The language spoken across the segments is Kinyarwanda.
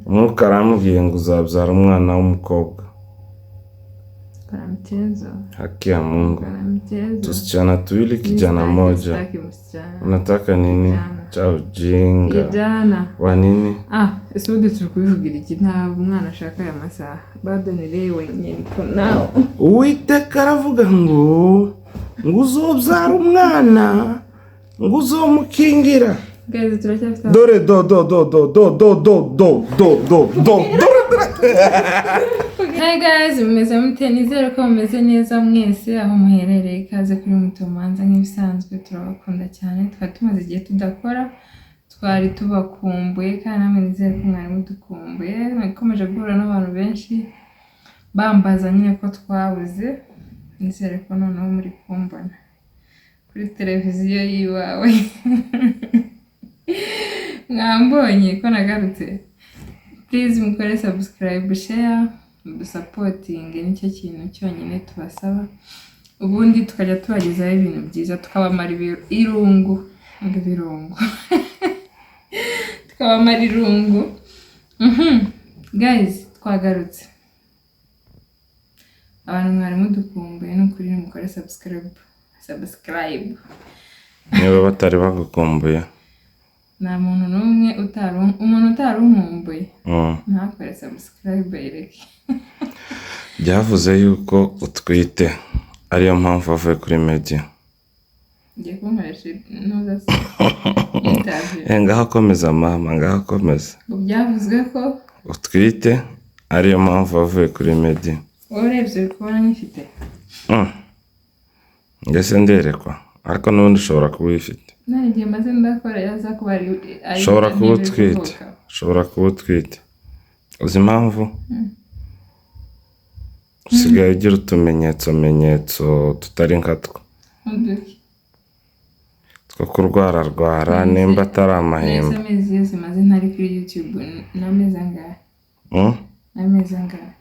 umwuka aramubwiye ngo uzabyara umwana w'umukobwa. Haki ya Mungu. Tusichana tuwili kijana moja. Unataka nini? Cha ujinga. Kijana. Wa nini? Isudi tukuvugira iki ntabwo umwana ashaka ya masaha. Bado nirewe nyiko nawo. Uwiteka aravuga ngo uzobyara umwana ngo uzomukingira. Guys, turacyafite. Dore do. Hey guys, mumeze mute? Nizere ko mumeze neza mwese aho muherereye. Ikaze kuri Muthomanza nk'ibisanzwe, turabakunda cyane. Twari tumaze igihe tudakora, twari tubakumbuye kandi namwe nizere ko mwari mudukumbuye. Nakomeje guhura n'abantu benshi bambaza nyine ko twabuze. Nizere ko noneho muri kumbona kuri televiziyo yiwawe. Mwambonye ko nagarutse. Please mukore subscribe, share, supporting nicyo kintu cyonyine tubasaba. Ubundi tukajya tubagezaho ibintu byiza, tukabamara irungu. Tukabamara irungu. Guys, twagarutse. Abantu mwari mudukumbuye n'ukuri mukore subscribe. Niba batari bagukumbuye. Nta muntu n'umwe utari umumbuye. Ntakore subscribe ireke. Byavuze yuko utwite ariyo mpamvu wavuye kuri media. Ngiye kunkoresha noza se. Ngaho komeza mama, ngaho komeza. Byavuzwe ko utwite ariyo mpamvu wavuye kuri media. Urebye kubona nyifite. Ngese nderekwa ariko n'ubundi ushobora kuba uyifite. Ngiye maze ndakora yaza kuba ari ushobora kuba utwite. Ushobora kuba utwite. Uzi impamvu? Usigaye ugira utumenyetso tutari nkatwo. Two kurwara nimba atari amahembe. Amezi yose maze ntari kuri YouTube n'amezi angahe? Amezi angahe?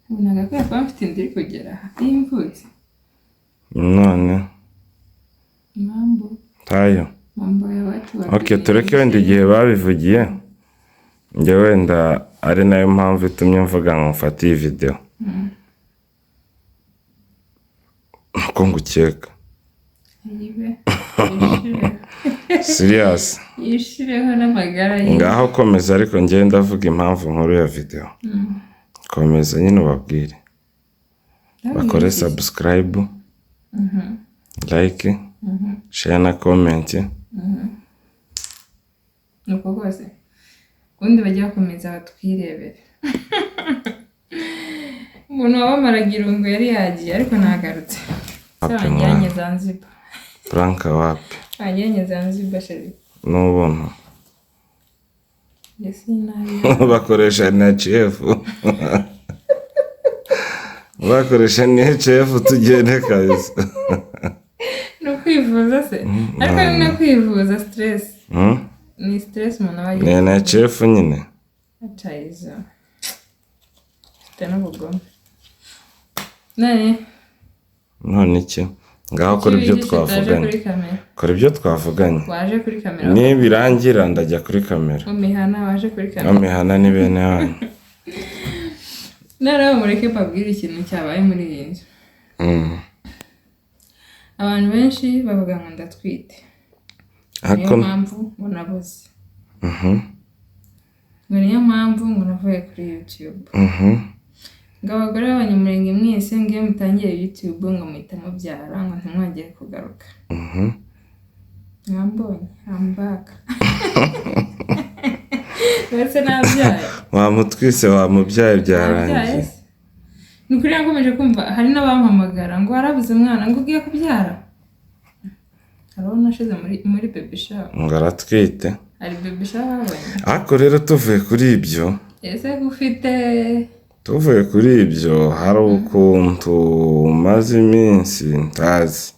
Nagakwiye kuba mfite ndiri kugera imvutse. None Mambo. Tayo. Mambo ya watu wa. Okay, tureke wenda igihe babivugiye. Njye wenda ari nayo mpamvu itumye mvuga ngo mfate iyi video. Ko ngukeka. Yibe. Serious. Yishireho n'amagara ye. Ngaho komeza ariko njye ndavuga impamvu nkuru ya video. Komeza nyine ubabwire. Bakore subscribe. Like. Share na comment. Nuko rwose. Ubundi bajya bakomeza batwirebere. Umuntu wabamaraga irungu yari yagiye ariko nagarutse. Abanyanye Zanzibar. Franka wapi? Abanyanye Zanzibar sheri. N'ubuntu. Yesi nayo. Bakoresha NHF. Bakoresha NHF tugende kabisa. No kwivuza se. Ariko ni no kwivuza stress. Ni stress umuntu aba ni NHF nyine. Achayiza. Tena bugome. None iki? Ngaho kora ibyo twavuganye. Kora ibyo twavuganye. Waje kuri kamera. Nibirangira ndajya kuri kamera. Umihana waje kuri kamera. Umihana ni bene wanyu. Naraho mureke babwira ikintu cyabaye muri iyi nzu. Abantu benshi bavuga ngo ndatwite. Niyo mpamvu ngo nabuze. Niyo mpamvu ngo navuye kuri YouTube. Ngo abagore b'abanyamurenge mwese ngiye mutangiye YouTube ngo muhita mubyara ngo ntimwongere kugaruka. Mwambonye, I'm back. Wese nabyaye. Wamutwise wamubyaye byarangiye. Nukuri yakomeje kumva hari n'abampamagara ngo warabuze umwana ngo ugiye kubyara. Haro nashize muri Babishize. Ngo aratwite. Ari Babishize abonye. Ariko rero tuvuye kuri ibyo. Ese gufite tuvuye kuri ibyo hari ukuntu maze iminsi ntazi.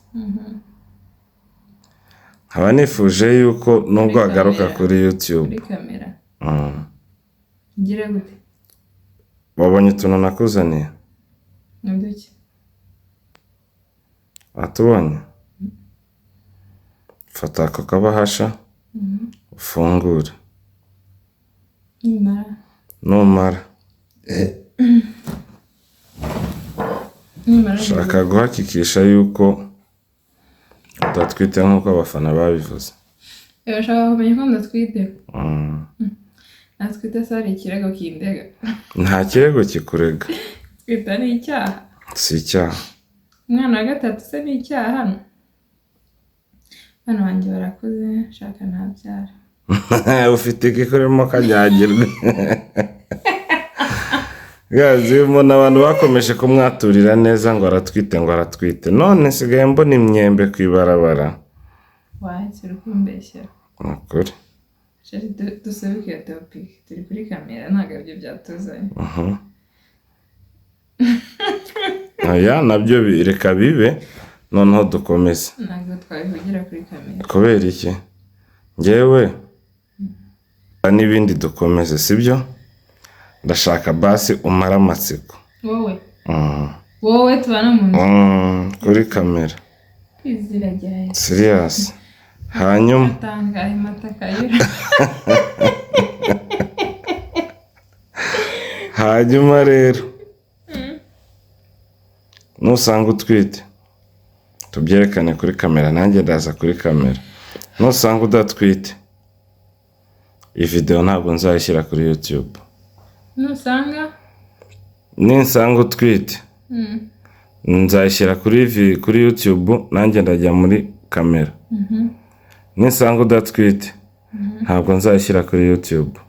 Nkaba nifuje yuko nubwo agaruka kuri YouTube. Kuri kamera. Ngira gute? Wabonye utuntu nakuzaniye? Nduki. Atubonye? Fata ako kabahasha. Ufungure. numara shaka guhakikisha yuko udatwite nk'uko abafana babivuze. Urashaka kumenya ko ndatwite? Natwite se hari ikirego kindega? Nta kirego kikurega. Twita ni icyaha? Si icyaha. Umwana wa gatatu se ni icyaha hano? Bana banjye barakuze, shaka ntabyara. Ufite igikoremo kanyagirwe. Gazi mbona abantu bakomeje kumwaturira neza ngo aratwite none sigaye mbona imyembe kwibarabara. Wahise uri kumbeshyera. Ukuri. Shari dusubike iyo topic turi kuri kamera ntabwo ibyo byatuzanye. Aya nabyo reka bibe noneho dukomeze. Ntabwo twabivugira kuri kamera. Kubera iki? Njyewe n'ibindi dukomeze sibyo? Ndashaka basi umara amatsiko. Wowe tubana mu nzu. Kuri kamera. Izira ryaye. Serious. Hanyuma atangaye matakayura. Hanyuma rero nusanga utwite tubyerekane kuri kamera nanjye ndaza kuri kamera. Nusanga udatwite iyi video ntabwo nzayishyira kuri YouTube. Ninsanga utwite nzayishyira kuri YouTube nanjye ndajya muri kamera. Ninsanga udatwite ntabwo nzayishyira kuri YouTube.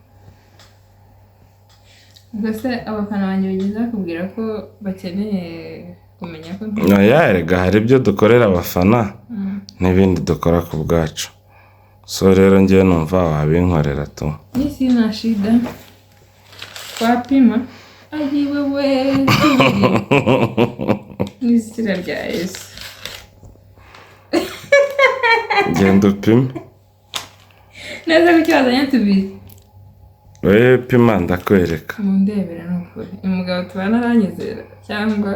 Gusa abafana banjye bageze bakubwira ko bakeneye kumenya ko erega hari ibyo dukorera abafana n'ibindi dukora ku bwacu. So rero ngewe numva wabinkorera tu. Sina shida. Wapima ayiwewe n'izina rya Yesu. Genda upime. Neza ko cyazanye tubiri. Wewe pima ndakwereka. Mundebera n'ukuri. Umugabo tubana aranyizera cyangwa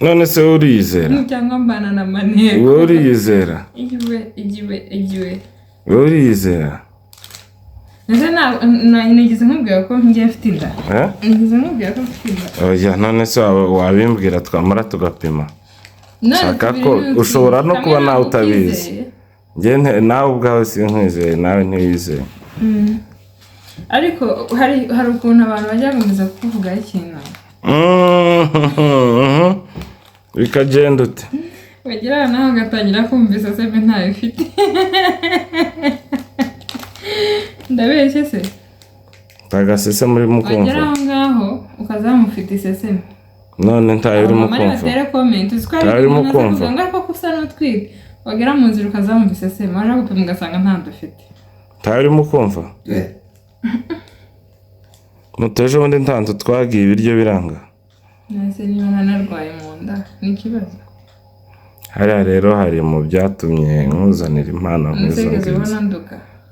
none se uriyizera? Cyangwa mbana na maneko. Wewe uriyizera? Igiwe. Wewe uriyizera? Nigeze nkubwira ko ngiye mfite inda. Nigeze nkubwira ko mfite inda. Oya none se wabimbwira twamara tugapima. Shaka ko ushobora no kuba nawe utabizi. Njye nawe ubwawe sinkwizeye nawe ntiyizeye. Ariko hari ukuntu abantu bajya gukomeza kuvuga ikintu. Bikagenda ute? Bagira naho gatangira kumvisa se mbe ntayo ifite. Ndabeshye se. Tagasese muri mukumva. Bagira aho ngaho ukazamufite iseseme. None ntayo uri mukumva. Mama batera comment ntayo uri mukumva. Ngako kusa n'utwite. Wagira mu nzira ukazamufite iseseme waje gupima ugasanga nta dufite. Ntayo uri mukumva. Muteje ubundi ntanzu twagiye ibiryo biranga. Nase niba nanarwaye mu nda n'ikibazo. Hariya rero hari mu byatumye nkuzanira impano nk'izo ngizo.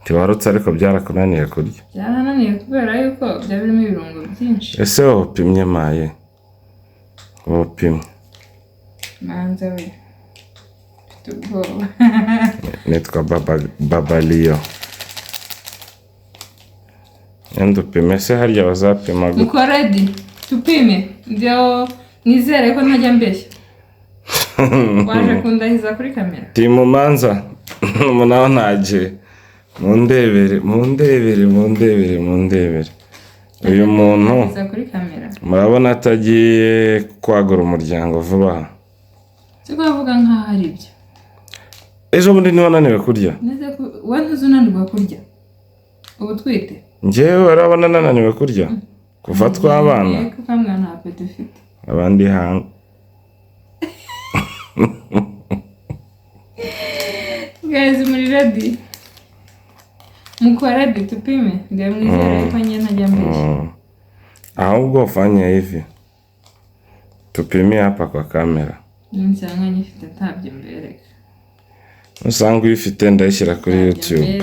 Tiwarutse ariko byarakunaniye kurya. Byarananiye kubera yuko byaba birimo ibirungo byinshi. Ese wapimye maye? Wapimye? Manza we. Tubwoba. Nitwa Babaliyo. Ndupime se harya bazapima gute? Uko ready? Tupime. Ndio nizere ko ntajya mbeshya. Waje kundahiza kuri kamera. Muthomanza. Munaho naje. Mundebere. Uyu muntu murabona atagiye kwagura umuryango vuba. Siko avuga nka hari ibyo. Ejo bundi ni wananiwe kurya. Neze ko wanuzunanirwa kurya. Ubutwite. Njyewe warabona nananiwe kurya. Kuva twabana. Ko kamwana nta pete ufite. Abandi hanga. Guys, muri ready? Mko ready tupime? Ndio mnizere ko nyine ntajya mbeshya. Ahubwo fanya hivi. Tupimie hapa kwa kamera. Nsanga nyifite ntabyo mbereka. Usanga uyifite ndayishyira kuri YouTube.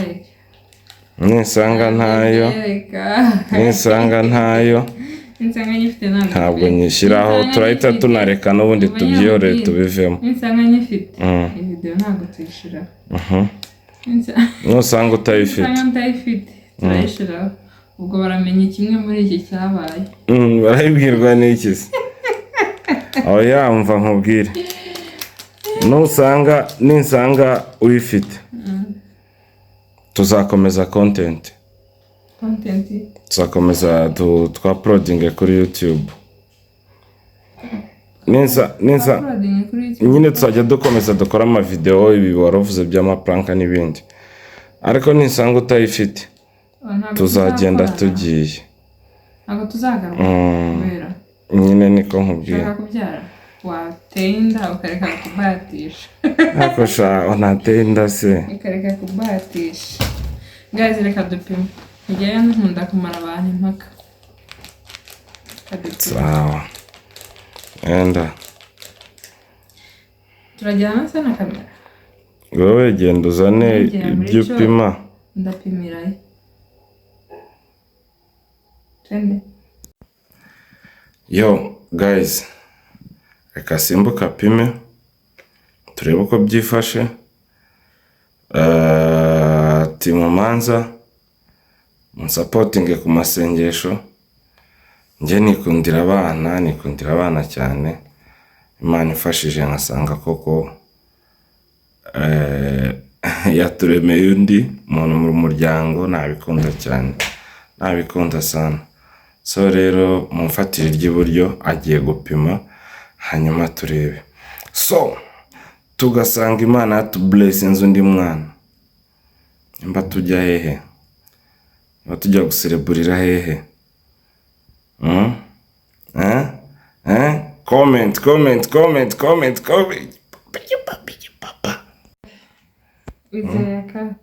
Nisanga ntayo. Insanga nyifite ntabwo nyishyiraho turahita tunareka n'ubundi tubyihorere tubivemo. Insanga nyifite. Video ntabwo tuyishiraho. Nusanga utayifite. Insanga ntayifite. Turayishiraho. ubwo baramenye kimwe muri iki cyabaye. Barabibwirwa n'iki se? Aho yamva nkubwire. Ninsanga uyifite. Tuzakomeza content. Tuzakomeza twauploadinge kuri YouTube. Nyine tuzajya dukomeza dukora amavideo ibi waravuze by'amapranka n'ibindi. Ariko ninsanga utayifite tuzagenda tugiye. Ntabwo tuzagaruka kubera. Nyine niko nkubwira. Ushaka kubyara watenda ukareka kubatisha. Ako sha natenda se. Ukareka kubatisha. Guys, reka dupime. Njyewe nkunda kumara abantu impaka. Sawa. Enda. Turajyana se na kamera. Wowe genda uzane ibyo upima. Ndapimirayo. Twende. Yo guys, reka simbuka pime turebe uko byifashe. Muthomanza supporting ku masengesho. Nje nikundira abana cyane. Imana ifashije nkasanga koko yaturemeye undi muntu mu muryango, nabikunda cyane, nabikunda sana. So rero mumfatire ry'iburyo agiye gupima hanyuma turebe. So tugasanga Imana yatublessinze undi mwana. Imba tujya hehe? Imba tujya gusereburira hehe? Comment. Wizeyaka.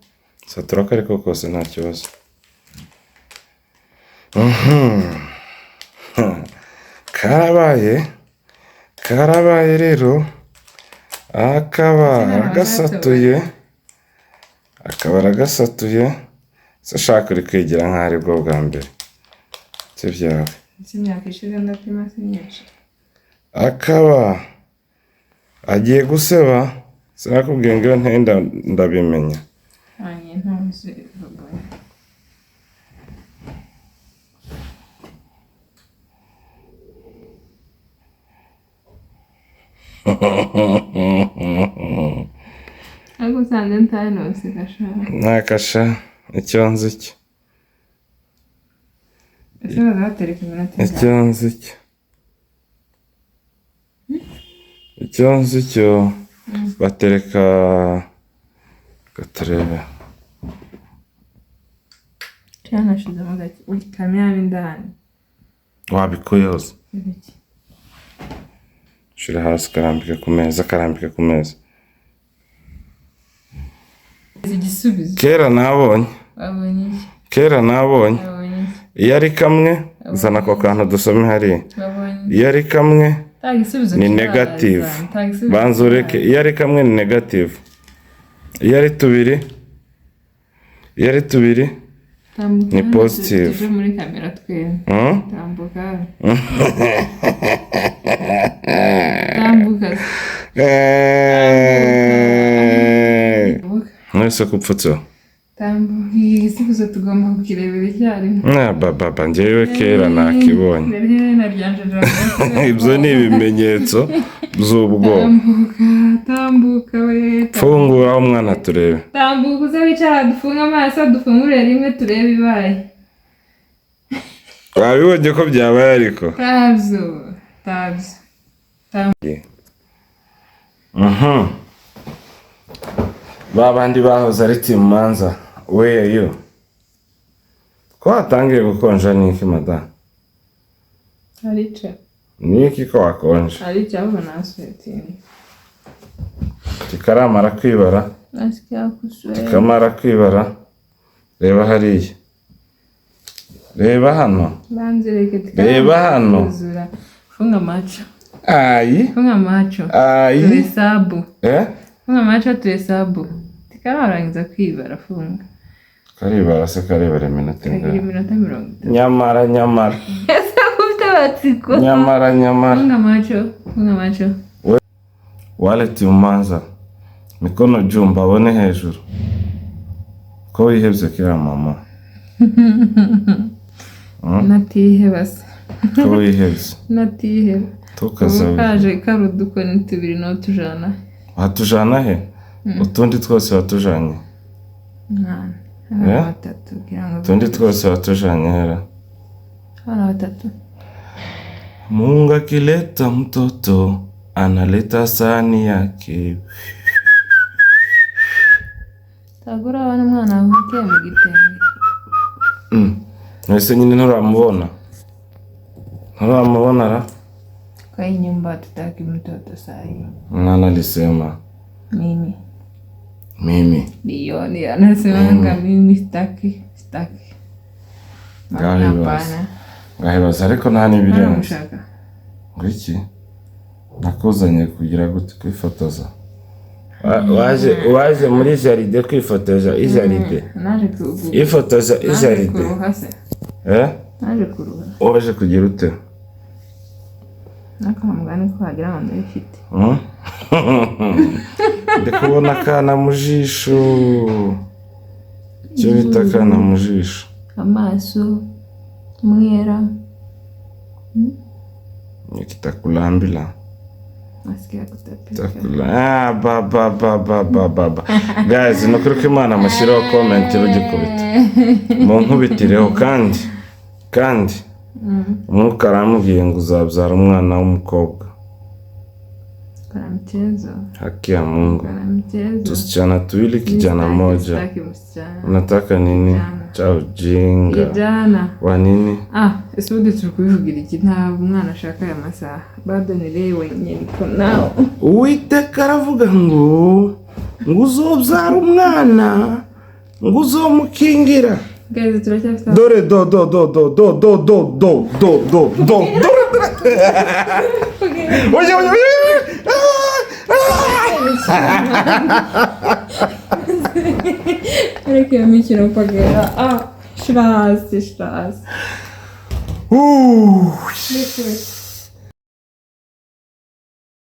Saturaka ariko kose nta kibazo. Karabaye rero. Akaba aragasatuye. Sashaka uri kwigira nk'ari bwo bwa mbere. Sibyawe. Imyaka ishize ndapima sinyinshi. Akaba agiye guseba. Sinakubwiye ngo ntenda ndabimenya. Anye ntazi babaye. Ako sande ntano sikasha. Nakasha icyo nzi iki. Ese bazatereka iminota. Icyo nzi iki. Icyo nzi icyo batereka gatarebe. Cyana shize magati ukamya ndani. Wabikoyoza. Shira hasi karambike ku meza. Igisubizo. Kera nabonye. Babonye. Kera nabonye. Iyo ari kamwe zana ako kantu dusome hari. Iyo ari kamwe ni negative. Banzureke iyo ari kamwe ni negative. Iyo ari tubiri ni positive. Tuje muri kamera twe. Tambuka. Mwese kupfutso. Tambuka igisubizo tugomba kukirebera icyarimwe. Baba njyewe kera nakibonye. Ibyo ni ibimenyetso by'ubwoba. Tambuka we. Fungura umwana turebe. Tambuka uze wicara dufunga amaso dufungure rimwe turebe ibaye. Wabibonye ko byabaye ariko. Tabzo. Babandi bahoze ari Muthomanza. Where are you? Ko hatangiye gukonja niki mada? Arica. Niki ko wakonje? Arica abo naswetinga. Tikaramara kwibara. Nasikia kuswera. Tikamara kwibara. Reba hariya. Reba hano. Banzireke tikamara. Reba hano. Funga macho. Ai. Funga macho. Ai. Tuhesabu. Funga macho tuhesabu. Tikararangiza kwibara funga. Karibara se karibara iminota ingahe? Kagira iminota 30. Nyamara. Ese kufite batsiko. Nyamara. Funga macho. Wale Muthomanza. Mikono juu mbabone hejuru. Ko wihebye kera mama. natiheba se ko wihebye natiheba tukazabe kaje karudukoni tubiri no tujana watujana he utundi twose watujanye mwana Yeah? batatu kugira ngo utundi twose watujanye hera hano batatu Mungu akileta mtoto analeta sahani yake. tagura abana mwana wavukiye mu gitenge Mwese nyine nturamubona ra kwa hii nyumba tutaki mtoto sahi mwana alisema mimi Dioni anasemanga mimi sitaki ngahibaza ariko nta n'ibirenze Anamushaka ngiki nakuzanye kugira gute kwifotoza waje muri jaride kwifotoza ijaride naje kuruha ifotoza ijaride naje kuruha waje kugira ute nakamugani ko hagira ngo ndifite ndi kubona akana mu jisho icyo bita akana mu jisho amaso mwera kitakulambila nasikia kutapika takula ba guys nukuri ko Imana amushyiraho comment rugikubita mu nkubitireho kandi umwuka aramubwiye ngo uzabyara umwana w'umukobwa kana mchezo haki ya Mungu kana mchezo tusichana tuwili kijana moja unataka nini cha ujinga kijana wa nini isudi tukubivugira iki nta mwana ashaka ya masaha bado nirewe nyiko nawo Uwiteka aravuga ngo uzobyara umwana ngo uzomukingira guys turacyafite dore do ariko iyo mikino pagera Straße.